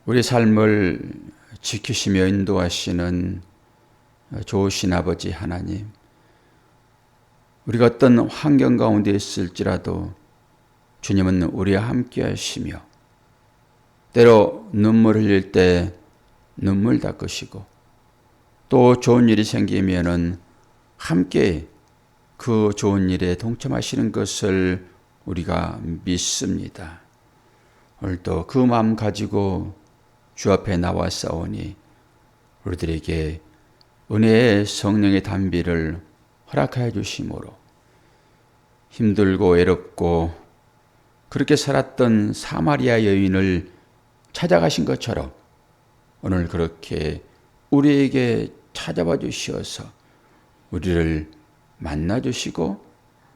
우리 삶을 지키시며 인도하시는 좋으신 아버지 하나님, 우리가 어떤 환경 가운데 있을지라도 주님은 우리와 함께 하시며 때로 눈물 흘릴 때 눈물 닦으시고 또 좋은 일이 생기면은 함께 그 좋은 일에 동참하시는 것을 우리가 믿습니다. 오늘도 그 마음 가지고 주 앞에 나와싸우니 우리들에게 은혜의 성령의 단비를 허락하여 주심으로 힘들고 외롭고 그렇게 살았던 사마리아 여인을 찾아가신 것처럼 오늘 그렇게 우리에게 찾아와 주시어서 우리를 만나 주시고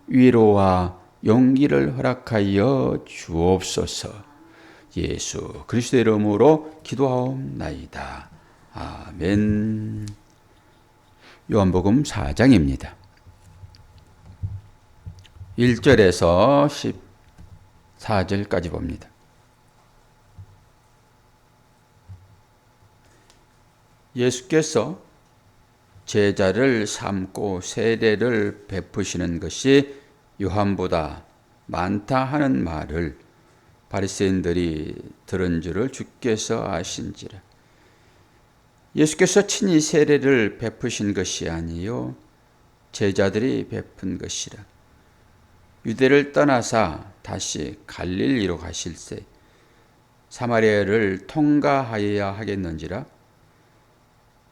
위로와 용기를 허락하여 주옵소서. 예수 그리스도의 이름으로 기도하옵나이다. 아멘. 요한복음 4장입니다. 1절에서 14절까지 봅니다. 예수께서 제자를 삼고 세례를 베푸시는 것이 요한보다 많다 하는 말을 바리새인들이 들은 줄을 주께서 아신지라. 예수께서 친히 세례를 베푸신 것이 아니요 제자들이 베푼 것이라. 유대를 떠나사 다시 갈릴리로 가실새 사마리아를 통과하여야 하겠는지라.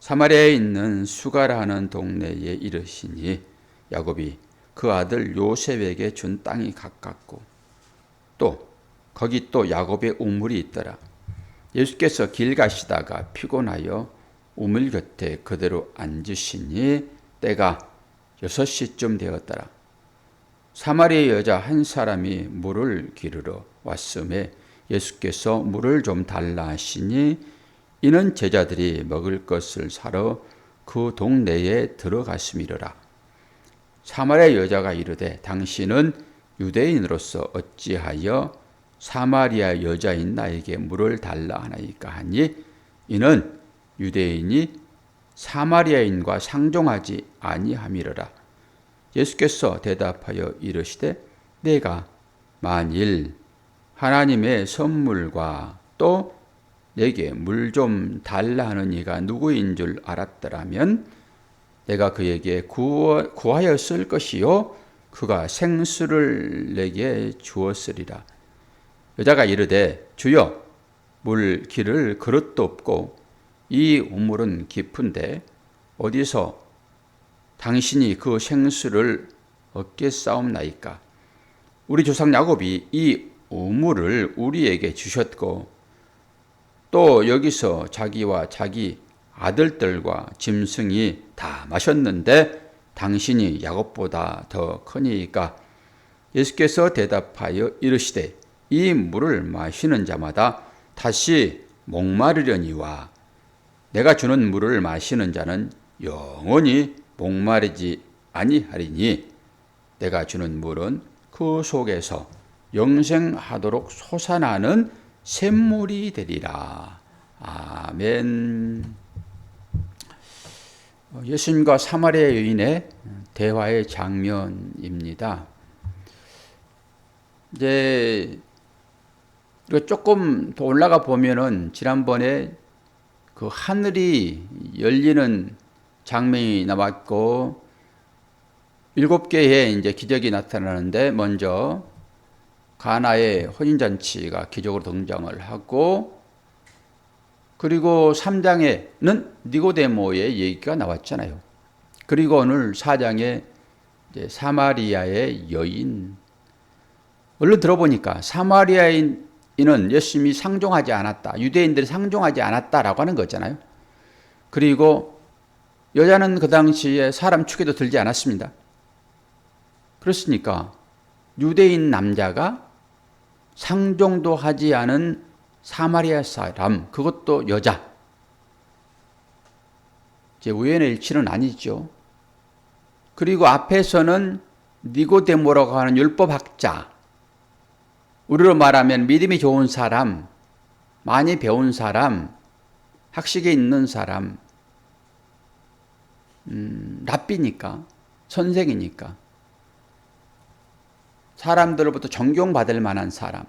사마리아에 있는 수가라 하는 동네에 이르시니 야곱이 그 아들 요셉에게 준 땅이 가깝고 또 거기 또 야곱의 우물이 있더라. 예수께서 길 가시다가 피곤하여 우물 곁에 그대로 앉으시니 때가 6시쯤 되었더라. 사마리아 여자 한 사람이 물을 기르러 왔음에 예수께서 물을 좀 달라 하시니 이는 제자들이 먹을 것을 사러 그 동네에 들어갔음이로라. 사마리아 여자가 이르되 당신은 유대인으로서 어찌하여 사마리아 여자인 나에게 물을 달라 하나이까 하니 이는 유대인이 사마리아인과 상종하지 아니함이로라. 예수께서 대답하여 이르시되 내가 만일 하나님의 선물과 또 내게 물 좀 달라 하는 이가 누구인 줄 알았더라면 내가 그에게 구하였을 것이요 그가 생수를 내게 주었으리라. 여자가 이르되 주여 물 기를 그릇도 없고 이 우물은 깊은데 어디서 당신이 그 생수를 얻겠사옵나이까. 우리 조상 야곱이 이 우물을 우리에게 주셨고 또 여기서 자기와 자기 아들들과 짐승이 다 마셨는데 당신이 야곱보다 더 크니까. 예수께서 대답하여 이르시되 이 물을 마시는 자마다 다시 목마르려니와 내가 주는 물을 마시는 자는 영원히 목마르지 아니하리니 내가 주는 물은 그 속에서 영생하도록 솟아나는 샘물이 되리라. 아멘. 예수님과 사마리아 여인의 대화의 장면입니다. 이제 조금 더 올라가 보면은 지난번에 그 하늘이 열리는 장면이 나왔고 7개의 이제 기적이 나타나는데 먼저 가나의 혼인잔치가 기적으로 등장을 하고 그리고 3장에는 니고데모의 얘기가 나왔잖아요. 그리고 오늘 4장에 이제 사마리아의 여인. 얼른 들어보니까 사마리아인은 예수님이 상종하지 않았다. 유대인들이 상종하지 않았다라고 하는 거잖아요. 그리고 여자는 그 당시에 사람 축에도 들지 않았습니다. 그렇으니까 유대인 남자가 상종도 하지 않은 사마리아 사람, 그것도 여자. 이제 우연의 일치는 아니죠. 그리고 앞에서는 니고데모라고 하는 율법학자, 우리로 말하면 믿음이 좋은 사람, 많이 배운 사람, 학식에 있는 사람, 랍비니까, 선생이니까, 사람들로부터 존경받을 만한 사람,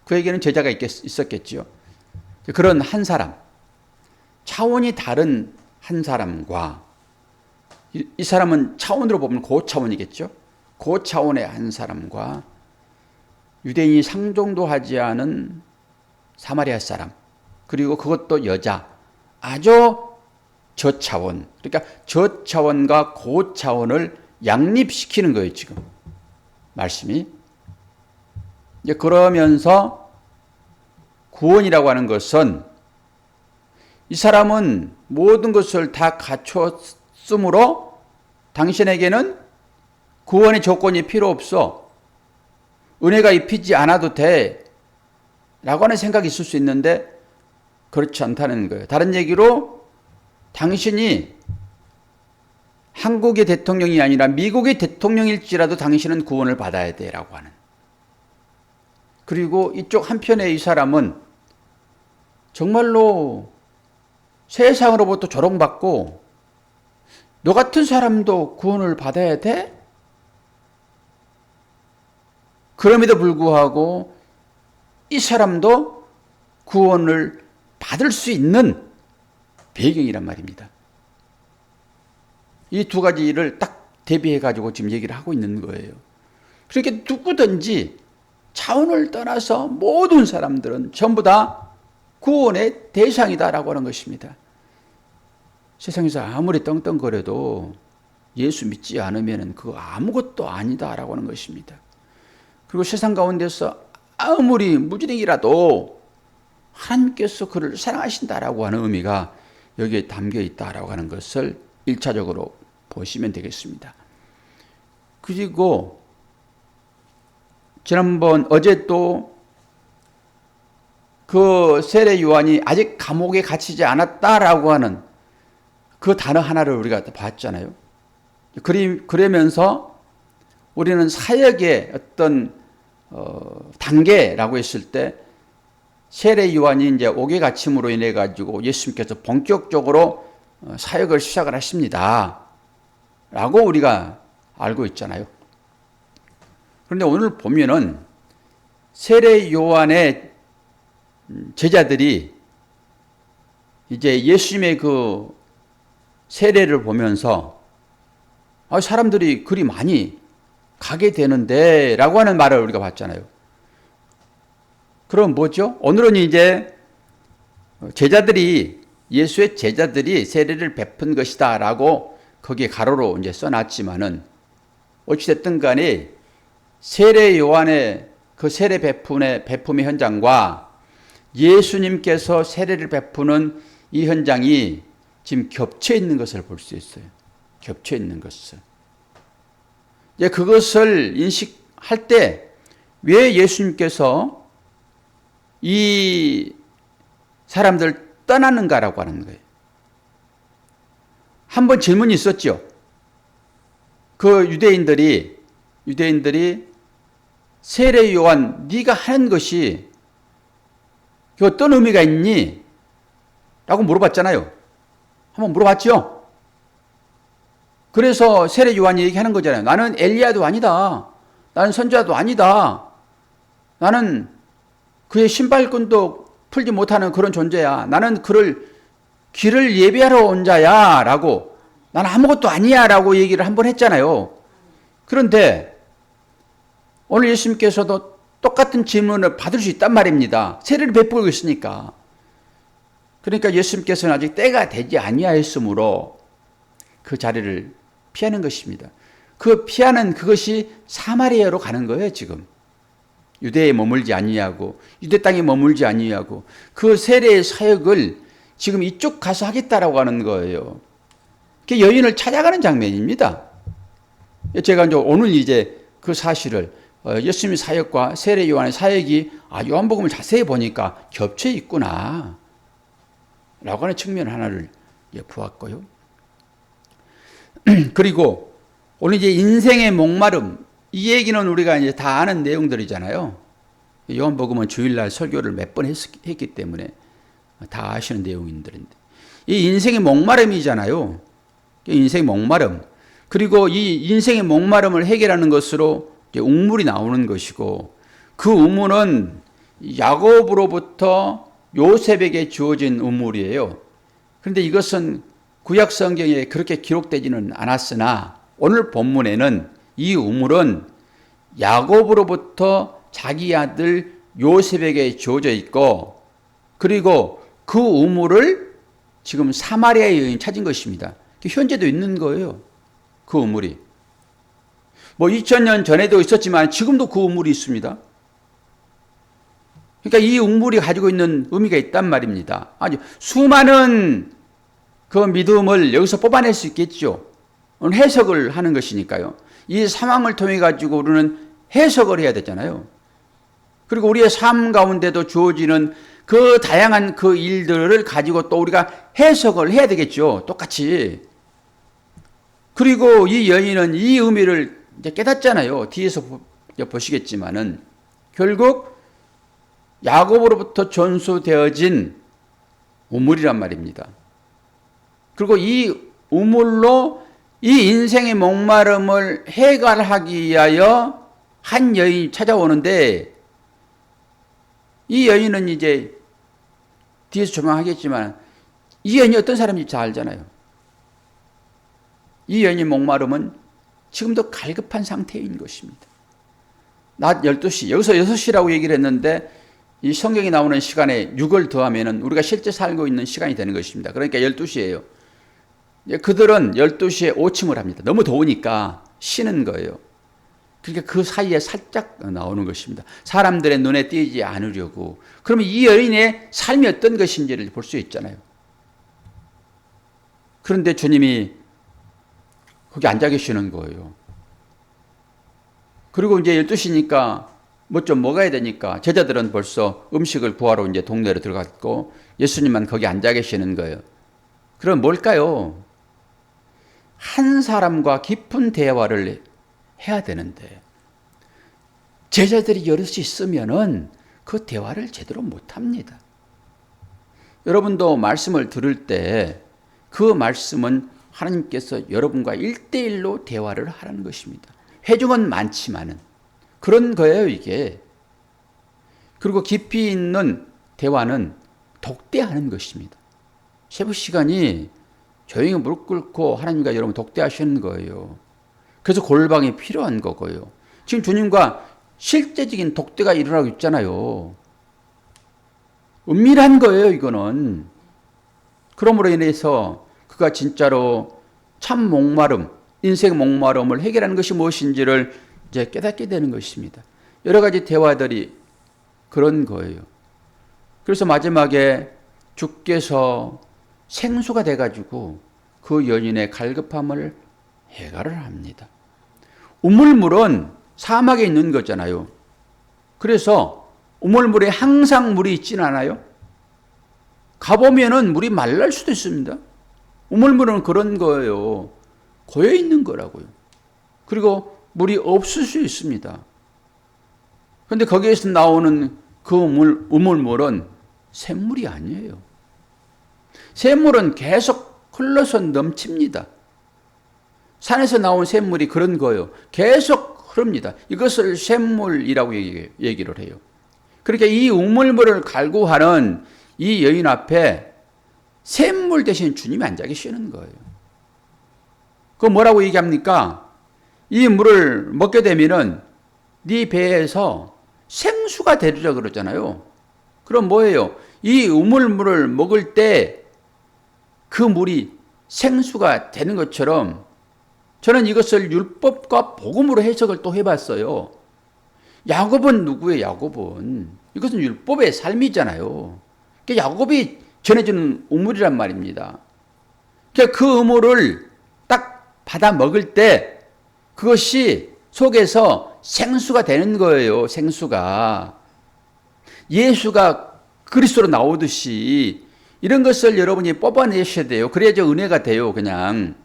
그에게는 제자가 있었겠지요. 그런 한 사람, 차원이 다른 한 사람과, 이 사람은 차원으로 보면 고차원이겠죠. 고차원의 한 사람과 유대인이 상종도 하지 않은 사마리아 사람, 그리고 그것도 여자, 아주 저차원, 그러니까 저차원과 고차원을 양립시키는 거예요, 지금. 말씀이. 이제 그러면서 구원이라고 하는 것은 이 사람은 모든 것을 다 갖췄으므로 당신에게는 구원의 조건이 필요 없어. 은혜가 입히지 않아도 돼. 라고 하는 생각이 있을 수 있는데 그렇지 않다는 거예요. 다른 얘기로 당신이 한국의 대통령이 아니라 미국의 대통령일지라도 당신은 구원을 받아야 돼. 라고 하는. 그리고 이쪽 한편에 이 사람은 정말로 세상으로부터 조롱받고 너 같은 사람도 구원을 받아야 돼? 그럼에도 불구하고 이 사람도 구원을 받을 수 있는 배경이란 말입니다. 이 두 가지를 딱 대비해가지고 지금 얘기를 하고 있는 거예요. 그렇게 누구든지 차원을 떠나서 모든 사람들은 전부 다 구원의 대상이다라고 하는 것입니다. 세상에서 아무리 떵떵거려도 예수 믿지 않으면 그거 아무것도 아니다라고 하는 것입니다. 그리고 세상 가운데서 아무리 무지랭이라도 하나님께서 그를 사랑하신다라고 하는 의미가 여기에 담겨 있다라고 하는 것을 1차적으로 보시면 되겠습니다. 그리고 지난번 어제 또 그 세례 요한이 아직 감옥에 갇히지 않았다라고 하는 그 단어 하나를 우리가 봤잖아요. 그러면서 우리는 사역의 어떤 단계라고 했을 때 세례 요한이 이제 옥에 갇힘으로 인해 가지고 예수님께서 본격적으로 사역을 시작을 하십니다. 라고 우리가 알고 있잖아요. 그런데 오늘 보면은 세례 요한의 제자들이 이제 예수님의 그 세례를 보면서 사람들이 그리 많이 가게 되는데 라고 하는 말을 우리가 봤잖아요. 그럼 뭐죠? 오늘은 이제 예수의 제자들이 세례를 베푼 것이다 라고 거기에 가로로 이제 써놨지만은 어찌됐든 간에 세례 요한의 그 세례 베품의 현장과 예수님께서 세례를 베푸는 이 현장이 지금 겹쳐 있는 것을 볼 수 있어요. 겹쳐 있는 것을. 이제 그것을 인식할 때 왜 예수님께서 이 사람들 떠나는가라고 하는 거예요. 한번 질문이 있었죠. 그 유대인들이 세례 요한 네가 하는 것이 어떤 의미가 있니? 라고 물어봤잖아요. 한번 물어봤죠. 그래서 세례 요한이 얘기하는 거잖아요. 나는 엘리야도 아니다. 나는 선지자도 아니다. 나는 그의 신발끈도 풀지 못하는 그런 존재야. 나는 그를 길을 예비하러 온 자야. 라고 나는 아무것도 아니야. 라고 얘기를 한번 했잖아요. 그런데 오늘 예수님께서도 똑같은 질문을 받을 수 있단 말입니다. 세례를 베풀고 있으니까. 그러니까 예수님께서는 아직 때가 되지 아니하였으므로 그 자리를 피하는 것입니다. 그 피하는 그것이 사마리아로 가는 거예요, 지금. 유대에 머물지 아니하고 유대 땅에 머물지 아니하고 그 세례의 사역을 지금 이쪽 가서 하겠다라고 하는 거예요. 그 여인을 찾아가는 장면입니다. 제가 이제 오늘 이제 그 사실을 예수님의 사역과 세례 요한의 사역이 요한복음을 자세히 보니까 겹쳐 있구나 라고 하는 측면 하나를 보았고요. 그리고 오늘 이제 인생의 목마름, 이 얘기는 우리가 이제 다 아는 내용들이잖아요. 요한복음은 주일날 설교를 몇 번 했기 때문에 다 아시는 내용인데, 이 인생의 목마름이잖아요. 인생의 목마름. 그리고 이 인생의 목마름을 해결하는 것으로 이제 우물이 나오는 것이고, 그 우물은 야곱으로부터 요셉에게 주어진 우물이에요. 그런데 이것은 구약 성경에 그렇게 기록되지는 않았으나 오늘 본문에는 이 우물은 야곱으로부터 자기 아들 요셉에게 주어져 있고, 그리고 그 우물을 지금 사마리아의 여인이 찾은 것입니다. 현재도 있는 거예요. 그 우물이. 2000년 전에도 있었지만 지금도 그 우물이 있습니다. 그러니까 이 우물이 가지고 있는 의미가 있단 말입니다. 아주 수많은 그 믿음을 여기서 뽑아낼 수 있겠죠. 해석을 하는 것이니까요. 이 상황을 통해 가지고 우리는 해석을 해야 되잖아요. 그리고 우리의 삶 가운데도 주어지는 그 다양한 그 일들을 가지고 또 우리가 해석을 해야 되겠죠. 똑같이. 그리고 이 여인은 이 의미를 이제 깨닫잖아요. 뒤에서 보시겠지만은 결국 야곱으로부터 전수되어진 우물이란 말입니다. 그리고 이 우물로 이 인생의 목마름을 해결하기 위하여 한 여인이 찾아오는데, 이 여인은 이제 뒤에서 조명하겠지만 이 여인이 어떤 사람인지 잘 알잖아요. 이 여인의 목마름은 지금도 갈급한 상태인 것입니다. 낮 12시, 여기서 6시라고 얘기를 했는데 이 성경이 나오는 시간에 6을 더하면 우리가 실제 살고 있는 시간이 되는 것입니다. 그러니까 12시예요. 그들은 12시에 오침을 합니다. 너무 더우니까 쉬는 거예요. 그러니까 그 사이에 살짝 나오는 것입니다. 사람들의 눈에 띄지 않으려고. 그러면 이 여인의 삶이 어떤 것인지를 볼 수 있잖아요. 그런데 주님이 거기 앉아 계시는 거예요. 그리고 이제 12시니까 뭐 좀 먹어야 되니까 제자들은 벌써 음식을 구하러 이제 동네로 들어갔고 예수님만 거기 앉아 계시는 거예요. 그럼 뭘까요? 한 사람과 깊은 대화를 해야 되는데 제자들이 여럿이 있으면은 그 대화를 제대로 못 합니다. 여러분도 말씀을 들을 때 그 말씀은 하나님께서 여러분과 1대1로 대화를 하라는 것입니다. 회중은 많지만은 그런 거예요, 이게. 그리고 깊이 있는 대화는 독대하는 것입니다. 세부 시간이 조용히 무릎 꿇고 하나님과 여러분 독대하시는 거예요. 그래서 골방이 필요한 거고요. 지금 주님과 실제적인 독대가 일어나고 있잖아요. 은밀한 거예요, 이거는. 그러므로 인해서 그가 진짜로 참 목마름, 인생 목마름을 해결하는 것이 무엇인지를 이제 깨닫게 되는 것입니다. 여러 가지 대화들이 그런 거예요. 그래서 마지막에 주께서 생수가 돼가지고 그 여인의 갈급함을 해결을 합니다. 우물물은 사막에 있는 거잖아요. 그래서 우물물에 항상 물이 있지는 않아요. 가보면은 물이 말랄 수도 있습니다. 우물물은 그런 거예요. 고여 있는 거라고요. 그리고 물이 없을 수 있습니다. 그런데 거기에서 나오는 그 우물물은 샘물이 아니에요. 샘물은 계속 흘러서 넘칩니다. 산에서 나온 샘물이 그런 거예요. 계속 흐릅니다. 이것을 샘물이라고 얘기를 해요. 그러니까 이 우물물을 갈구하는 이 여인 앞에 샘물 대신 주님이 앉아 계시는 거예요. 그 뭐라고 얘기합니까? 이 물을 먹게 되면은 네 배에서 생수가 되리라 그러잖아요. 그럼 뭐예요? 이 우물물을 먹을 때 그 물이 생수가 되는 것처럼 저는 이것을 율법과 복음으로 해석을 또 해봤어요. 야곱은 누구예요? 야곱은 이것은 율법의 삶이잖아요. 야곱이 전해주는 우물이란 말입니다. 그 우물을 딱 받아 먹을 때 그것이 속에서 생수가 되는 거예요. 생수가. 예수가 그리스도로 나오듯이 이런 것을 여러분이 뽑아내셔야 돼요. 그래야지 은혜가 돼요. 그냥.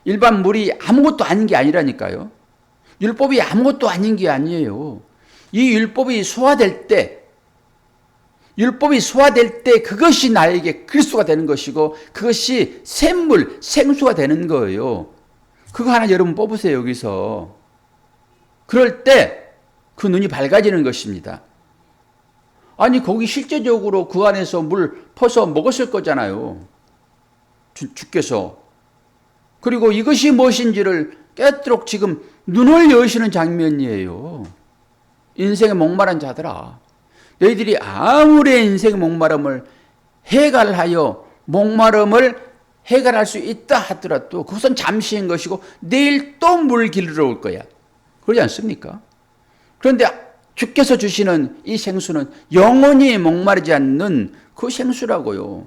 일반 물이 아무것도 아닌 게 아니라니까요. 율법이 아무것도 아닌 게 아니에요. 이 율법이 소화될 때 그것이 나에게 그리스도가 되는 것이고 그것이 샘물, 생수가 되는 거예요. 그거 하나 여러분 뽑으세요, 여기서. 그럴 때 그 눈이 밝아지는 것입니다. 아니, 거기 실제적으로 그 안에서 물 퍼서 먹었을 거잖아요. 주께서. 그리고 이것이 무엇인지를 깨닫도록 지금 눈을 여시는 장면이에요. 인생의 목마른 자들아, 너희들이 아무리 인생의 목마름을 해결할 수 있다 하더라도 그것은 잠시인 것이고 내일 또 물 길러 올 거야. 그러지 않습니까? 그런데 주께서 주시는 이 생수는 영원히 목마르지 않는 그 생수라고요.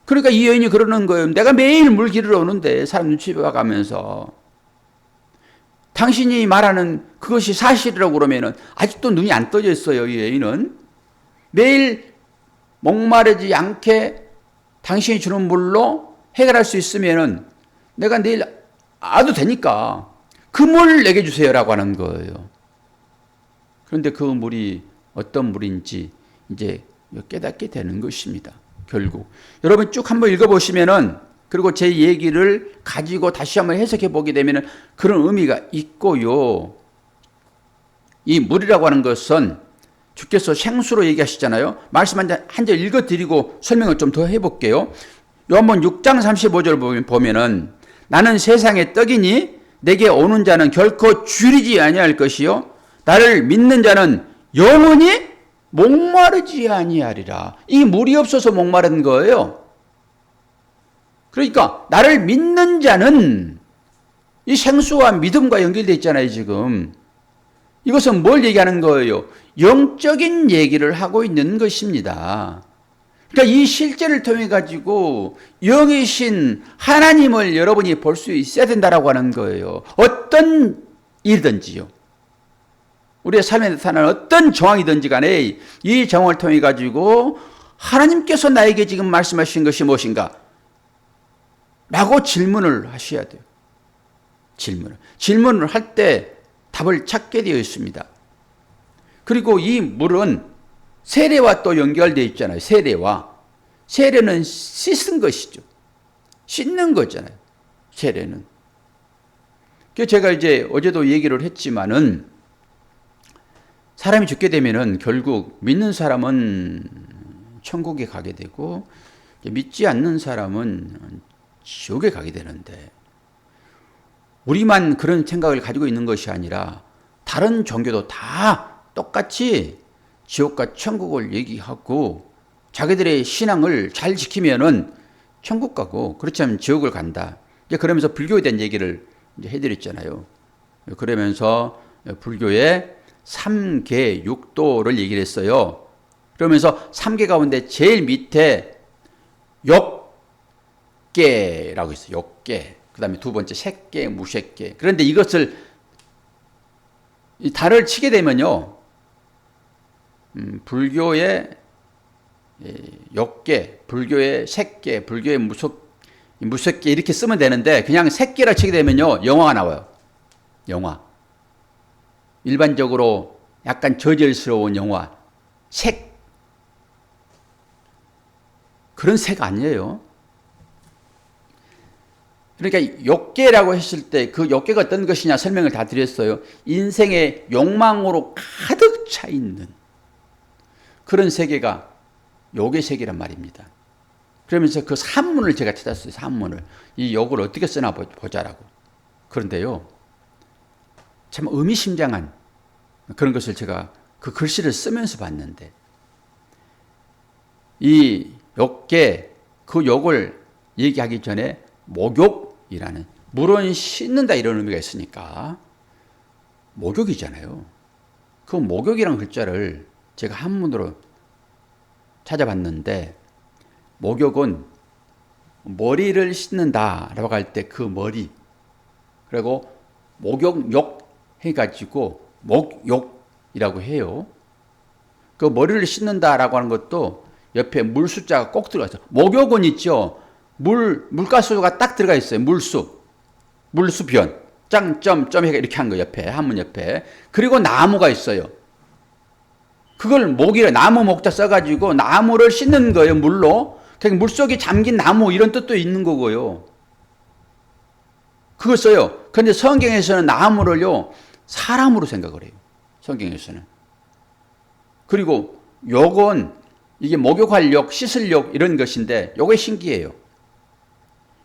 그러니까 이 여인이 그러는 거예요. 내가 매일 물 길러 오는데 사람 눈치 봐가면서 당신이 말하는 그것이 사실이라고 그러면은 아직도 눈이 안 떠져 있어요. 이 여인은 매일 목마르지 않게 당신이 주는 물로 해결할 수 있으면은 내가 내일 와도 되니까 그 물 내게 주세요라고 하는 거예요. 그런데 그 물이 어떤 물인지 이제 깨닫게 되는 것입니다. 결국 여러분 쭉 한번 읽어보시면은, 그리고 제 얘기를 가지고 다시 한번 해석해 보게 되면은 그런 의미가 있고요. 이 물이라고 하는 것은 주께서 생수로 얘기하시잖아요. 말씀 한 절 읽어드리고 설명을 좀 더 해볼게요. 요한복음 6장 35절 보면은 나는 세상의 떡이니 내게 오는 자는 결코 줄이지 아니할 것이요 나를 믿는 자는 영원히 목마르지 아니하리라. 이 물이 없어서 목마른 거예요. 그러니까 나를 믿는 자는, 이 생수와 믿음과 연결되어 있잖아요, 지금. 이것은 뭘 얘기하는 거예요? 영적인 얘기를 하고 있는 것입니다. 그러니까 이 실제를 통해 가지고 영이신 하나님을 여러분이 볼 수 있어야 된다라고 하는 거예요. 어떤 일이든지요. 우리의 삶에 나타나는 어떤 정황이든지 간에 이 정황을 통해 가지고 하나님께서 나에게 지금 말씀하신 것이 무엇인가? 라고 질문을 하셔야 돼요. 질문을 할 때 답을 찾게 되어 있습니다. 그리고 이 물은 세례와 또 연결되어 있잖아요. 세례는 씻은 것이죠. 씻는 거잖아요. 세례는. 그래서 제가 이제 어제도 얘기를 했지만은 사람이 죽게 되면은 결국 믿는 사람은 천국에 가게 되고 믿지 않는 사람은 지옥에 가게 되는데, 우리만 그런 생각을 가지고 있는 것이 아니라 다른 종교도 다 똑같이 지옥과 천국을 얘기하고 자기들의 신앙을 잘 지키면은 천국 가고 그렇지 않으면 지옥을 간다. 이제 그러면서 불교에 대한 얘기를 이제 해드렸잖아요. 그러면서 불교의 3계 6도를 얘기를 했어요. 그러면서 3계 가운데 제일 밑에 욕계라고 있어요. 욕계. 그 다음에 두 번째 색계, 무색계. 그런데 이것을 달을 치게 되면요, 불교의 욕계, 불교의 색계, 불교의 무색계 이렇게 쓰면 되는데 그냥 색계라 치게 되면요 영화가 나와요. 영화. 일반적으로 약간 저질스러운 영화. 색. 그런 색 아니에요. 그러니까 욕계라고 했을 때 그 욕계가 어떤 것이냐 설명을 다 드렸어요. 인생의 욕망으로 가득 차 있는 그런 세계가 욕의 세계란 말입니다. 그러면서 그 산문을 제가 찾았어요. 산문을. 이 욕을 어떻게 쓰나 보자라고. 그런데요, 참 의미심장한 그런 것을 제가 그 글씨를 쓰면서 봤는데, 이 욕계, 그 욕을 얘기하기 전에 목욕이라는, 물은 씻는다 이런 의미가 있으니까 목욕이잖아요. 그 목욕이라는 글자를 제가 한문으로 찾아봤는데, 목욕은 머리를 씻는다라고 할 때 그 머리, 그리고 목욕욕 해가지고 목욕이라고 해요. 그 머리를 씻는다라고 하는 것도 옆에 물 숫자가 꼭 들어가 있어요. 목욕은 있죠. 물가스가 딱 들어가 있어요. 물수변. 점, 이렇게 한 거 옆에, 한문 옆에. 그리고 나무가 있어요. 그걸 목이라 나무 목자 써가지고 나무를 씻는 거예요, 물로. 그러니까 물속에 잠긴 나무 이런 뜻도 있는 거고요. 그거 써요. 그런데 성경에서는 나무를요, 사람으로 생각을 해요. 성경에서는. 그리고 욕은 이게 목욕할 욕, 씻을 욕 이런 것인데 요게 신기해요.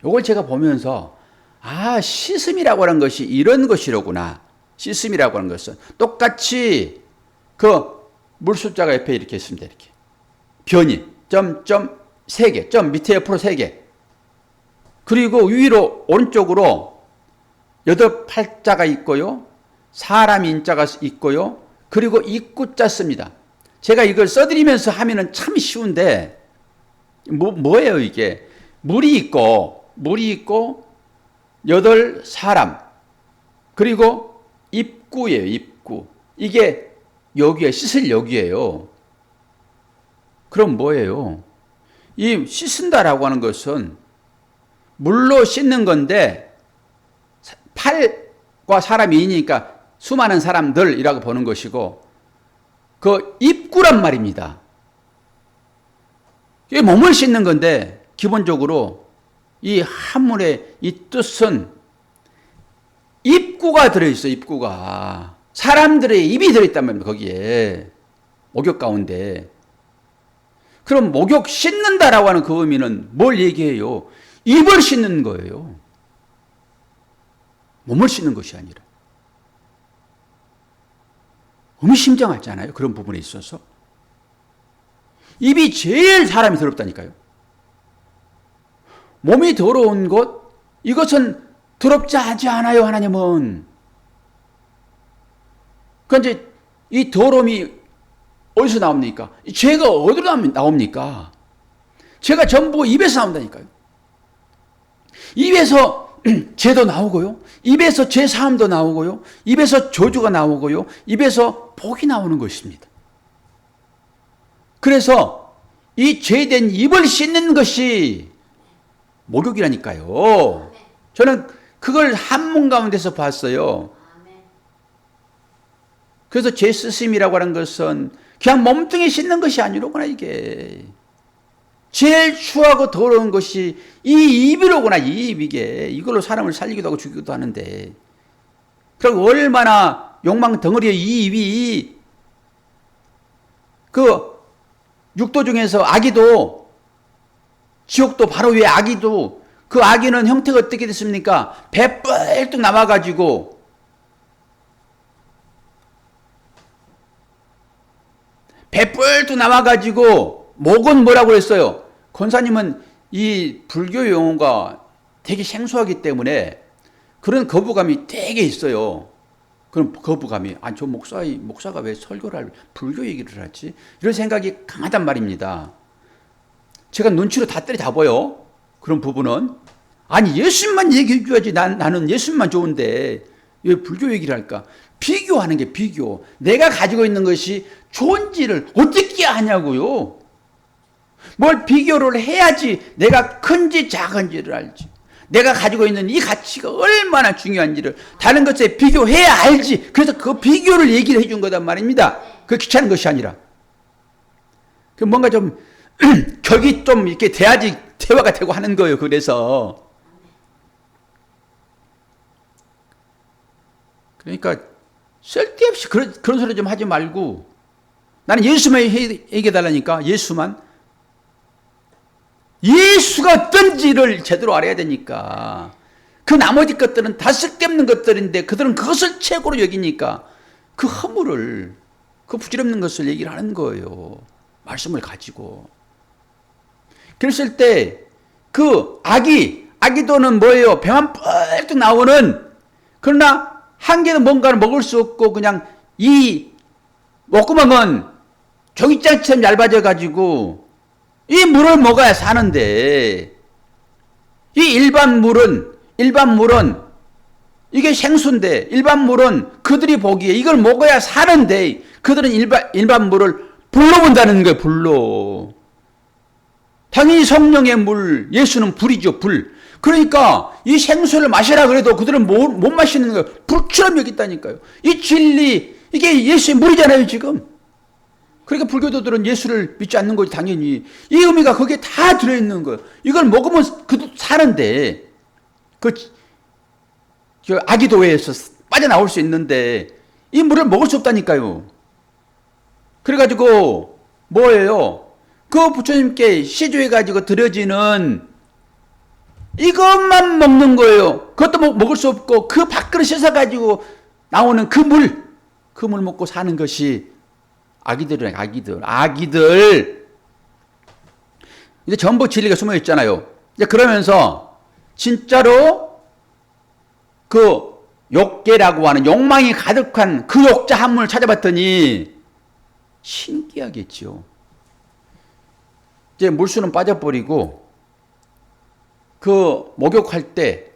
요걸 제가 보면서 아, 씻음이라고 하는 것이 이런 것이로구나. 씻음이라고 하는 것은 똑같이 그 물숫자가 옆에 이렇게 있습니다. 이렇게. 변이, 점점 3개, 점 밑에 옆으로 3개. 그리고 위로 오른쪽으로 8팔자가 있고요. 사람 인자가 있고요. 그리고 입구자 씁니다. 제가 이걸 써드리면서 하면은 참 쉬운데, 뭐예요, 이게? 물이 있고, 8사람. 그리고 입구예요, 입구. 이게 여기에, 씻을 여기예요. 그럼 뭐예요? 이 씻는다라고 하는 것은 물로 씻는 건데, 팔과 사람이 있으니까 수많은 사람들이라고 보는 것이고, 그 입구란 말입니다. 이게 몸을 씻는 건데, 기본적으로 이 한문의 이 뜻은 입구가 들어있어요, 입구가. 사람들의 입이 들어있단 말입니다, 거기에. 목욕 가운데. 그럼 목욕 씻는다라고 하는 그 의미는 뭘 얘기해요? 입을 씻는 거예요. 몸을 씻는 것이 아니라. 의미심장하잖아요, 그런 부분에 있어서. 입이 제일 사람이 더럽다니까요. 몸이 더러운 것, 이것은 더럽지 하지 않아요, 하나님은. 그러니까 이제 이 더러움이 어디서 나옵니까? 죄가 어디로 나옵니까? 죄가 전부 입에서 나온다니까요. 입에서 죄도 나오고요. 입에서 죄 사함도 나오고요. 입에서 저주가 나오고요. 입에서 복이 나오는 것입니다. 그래서 이 죄된 입을 씻는 것이 목욕이라니까요. 저는 그걸 한문 가운데서 봤어요. 그래서 죄 씻음이라고 하는 것은 그냥 몸뚱이 씻는 것이 아니로구나, 이게. 제일 추하고 더러운 것이 이 입이로구나, 이 입, 이게. 이걸로 사람을 살리기도 하고 죽이기도 하는데. 그리고 얼마나 욕망 덩어리의 이 입이 그 육도 중에서 아기도, 지옥도 바로 위에 아기도, 그 아기는 형태가 어떻게 됐습니까? 배 뿔뚝 남아가지고 배 뿔뚝 남아가지고 목은 뭐라고 했어요? 권사님은 이 불교 용어가 되게 생소하기 때문에 그런 거부감이 되게 있어요. 그런 거부감이, 아, 저 목사가 왜 설교를 불교 얘기를 하지? 이런 생각이 강하단 말입니다. 제가 눈치로 다 때려잡아요. 그런 부분은. 아니, 예수님만 얘기해 줘야지. 나는 예수님만 좋은데 왜 불교 얘기를 할까? 비교하는 게 비교. 내가 가지고 있는 것이 좋은지를 어떻게 아냐고요. 뭘 비교를 해야지 내가 큰지 작은지를 알지. 내가 가지고 있는 이 가치가 얼마나 중요한지를 다른 것에 비교해야 알지. 그래서 그 비교를 얘기를 해준 거단 말입니다. 그 귀찮은 것이 아니라. 그 뭔가 좀 격이 좀 이렇게 돼야지 대화가 되고 하는 거예요. 그래서. 그러니까 쓸데없이 그런 소리 좀 하지 말고, 나는 예수만 얘기해 달라니까. 예수가 어떤지를 제대로 알아야 되니까. 그 나머지 것들은 다 쓸데없는 것들인데 그들은 그것을 최고로 여기니까 그 허물을, 그 부질없는 것을 얘기를 하는 거예요. 말씀을 가지고. 그랬을 때 그 아기도는 뭐예요? 배만 뻘떡 나오는, 그러나 한 개는 뭔가를 먹을 수 없고 그냥 이 목구멍은 종이장처럼 얇아져 가지고 이 물을 먹어야 사는데, 이 일반 물은 이게 생수인데, 일반 물은 그들이 보기에 이걸 먹어야 사는데 그들은 일반 물을 불로 본다는 거예요. 불로. 당연히 성령의 물, 예수는 불이죠, 불. 그러니까 이 생수를 마시라 그래도 그들은 못 마시는 거예요. 불처럼 여기 있다니까요. 이 진리, 이게 예수의 물이잖아요, 지금. 그러니까 불교도들은 예수를 믿지 않는 거지, 당연히. 이 의미가 거기에 다 들어있는 거예요. 이걸 먹으면 그 사는데, 그 아기도에서 빠져나올 수 있는데, 이 물을 먹을 수 없다니까요. 그래가지고, 뭐예요? 그 부처님께 시주해가지고 드려지는 이것만 먹는 거예요. 그것도 먹을 수 없고, 그 밥그릇 씻어가지고 나오는 그 물 먹고 사는 것이 아기들이네, 아기들. 이제 전부 진리가 숨어 있잖아요. 이제 그러면서 진짜로 그 욕계라고 하는 욕망이 가득한 그 욕자 한문을 찾아봤더니 신기하겠죠. 이제 물수는 빠져버리고 그 목욕할 때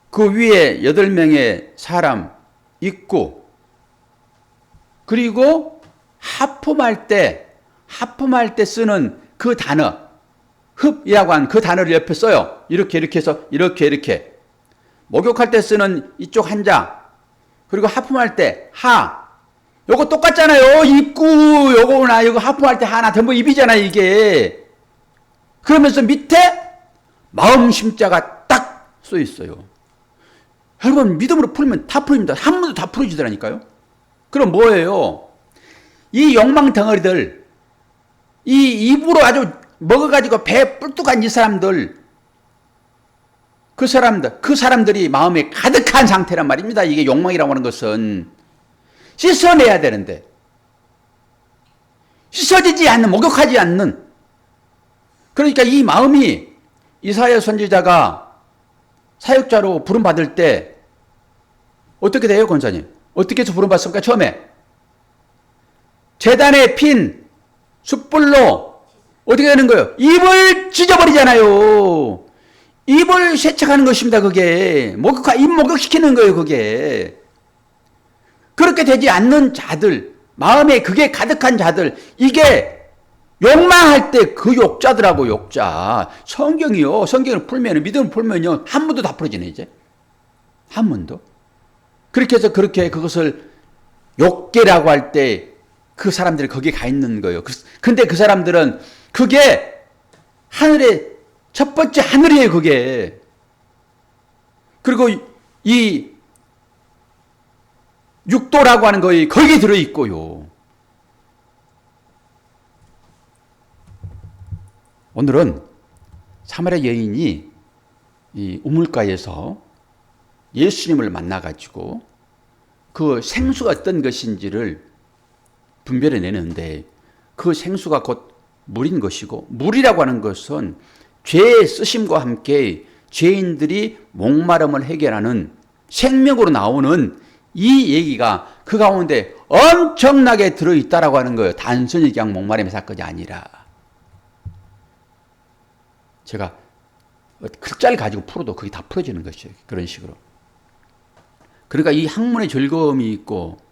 그 위에 8명의 사람 있고, 그리고 하품할 때 쓰는 그 단어, 흡이라고 하는 그 단어를 옆에 써요. 이렇게 해서 이렇게. 목욕할 때 쓰는 이쪽 한자, 그리고 하품할 때 하. 요거 똑같잖아요. 입구 요거나 이거 하품할 때 하나 전부 입이잖아요, 이게. 그러면서 밑에 마음 심자가 딱 써 있어요. 여러분, 믿음으로 풀면 다 풀립니다. 한 번도 다 풀어지더라니까요. 그럼 뭐예요? 이 욕망 덩어리들, 이 입으로 아주 먹어가지고 배 뿔뚝한 이 사람들, 그 사람들이 마음에 가득한 상태란 말입니다. 이게 욕망이라고 하는 것은 씻어내야 되는데, 씻어지지 않는, 목욕하지 않는, 그러니까 이 마음이 이사야 선지자가 사역자로 부름받을 때 어떻게 돼요, 권사님? 어떻게 해서 부름받습니까? 처음에 제단에 핀 숯불로 어떻게 되는 거예요? 입을 찢어버리잖아요. 입을 세척하는 것입니다. 그게 입 목욕시키는 거예요. 그게 그렇게 되지 않는 자들, 마음에 그게 가득한 자들, 이게 욕망할 때 그 욕자더라고. 욕자. 성경을 풀면, 믿음을 풀면요, 한 문도 다 풀어지네. 이제 한 문도. 그렇게 해서 그것을 욕계라고 할 때 그 사람들이 거기에 가 있는 거예요. 근데 그 사람들은 그게 하늘의 첫 번째 하늘이에요, 그게. 그리고 이 육도라고 하는 거에 거기에 들어있고요. 오늘은 사마리아 여인이 이 우물가에서 예수님을 만나가지고 그 생수가 어떤 것인지를 분별해내는데, 그 생수가 곧 물인 것이고, 물이라고 하는 것은 죄의 쓰심과 함께 죄인들이 목마름을 해결하는 생명으로 나오는 이 얘기가 그 가운데 엄청나게 들어있다라고 하는 거예요. 단순히 그냥 목마름의 사건이 아니라. 제가 글자를 가지고 풀어도 그게 다 풀어지는 것이에요. 그런 식으로. 그러니까 이 학문의 즐거움이 있고,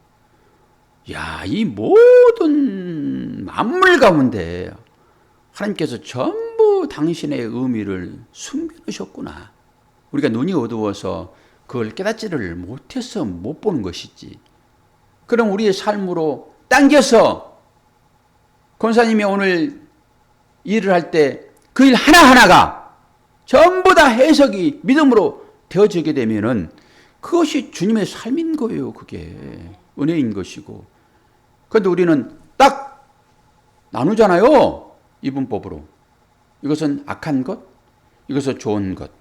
이 모든 만물 가운데 하나님께서 전부 당신의 의미를 숨겨놓으셨구나. 우리가 눈이 어두워서 그걸 깨닫지를 못해서 못 보는 것이지. 그럼 우리의 삶으로 당겨서 권사님이 오늘 일을 할 때 그 일 하나하나가 전부 다 해석이 믿음으로 되어지게 되면은 그것이 주님의 삶인 거예요. 그게 은혜인 것이고. 그런데 우리는 딱 나누잖아요. 이분법으로. 이것은 악한 것, 이것은 좋은 것.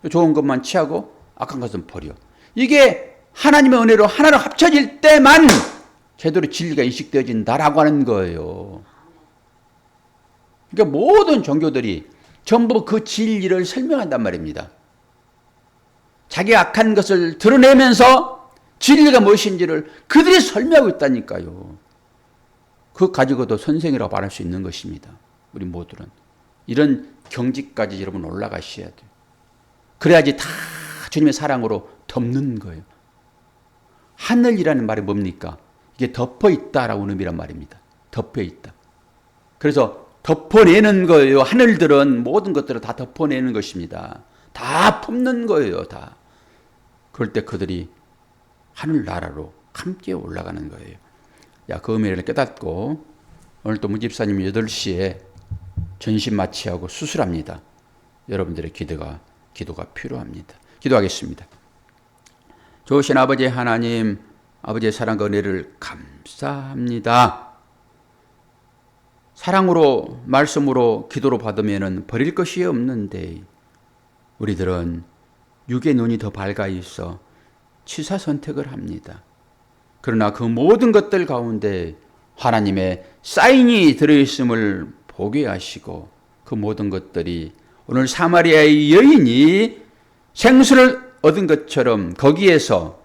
좋은 것만 취하고 악한 것은 버려. 이게 하나님의 은혜로 하나로 합쳐질 때만 제대로 진리가 인식되어진다라고 하는 거예요. 그러니까 모든 종교들이 전부 그 진리를 설명한단 말입니다. 자기 악한 것을 드러내면서 진리가 무엇인지를 그들이 설명하고 있다니까요. 그거 가지고도 선생이라고 말할 수 있는 것입니다. 우리 모두는. 이런 경지까지 여러분 올라가셔야 돼요. 그래야지 다 주님의 사랑으로 덮는 거예요. 하늘이라는 말이 뭡니까? 이게 덮어있다라고 의미란 말입니다. 덮여있다. 그래서 덮어내는 거예요. 하늘들은 모든 것들을 다 덮어내는 것입니다. 다 품는 거예요. 다. 그럴 때 그들이 하늘나라로 함께 올라가는 거예요. 그 의미를 깨닫고 오늘 또 무집사님 8시에 전신 마취하고 수술합니다. 여러분들의 기도가 필요합니다. 기도하겠습니다. 좋으신 아버지 하나님, 아버지의 사랑과 은혜를 감사합니다. 사랑으로, 말씀으로, 기도로 받으면 버릴 것이 없는데 우리들은 육의 눈이 더 밝아 있어 취사 선택을 합니다. 그러나 그 모든 것들 가운데 하나님의 사인이 들어있음을 보게 하시고 그 모든 것들이 오늘 사마리아의 여인이 생수를 얻은 것처럼 거기에서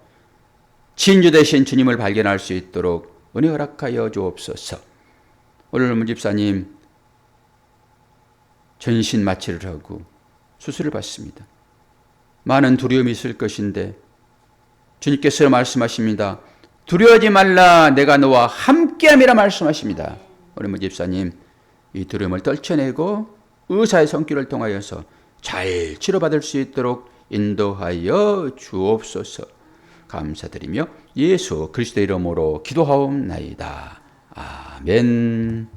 진주 되신 주님을 발견할 수 있도록 은혜 허락하여 주옵소서. 오늘 문집사님 전신 마취를 하고 수술을 받습니다. 많은 두려움이 있을 것인데 주님께서 말씀하십니다. 두려워하지 말라, 내가 너와 함께함이라 말씀하십니다. 우리 문집사님 이 두려움을 떨쳐내고 의사의 손길을 통하여서 잘 치료받을 수 있도록 인도하여 주옵소서. 감사드리며 예수 그리스도의 이름으로 기도하옵나이다. 아멘.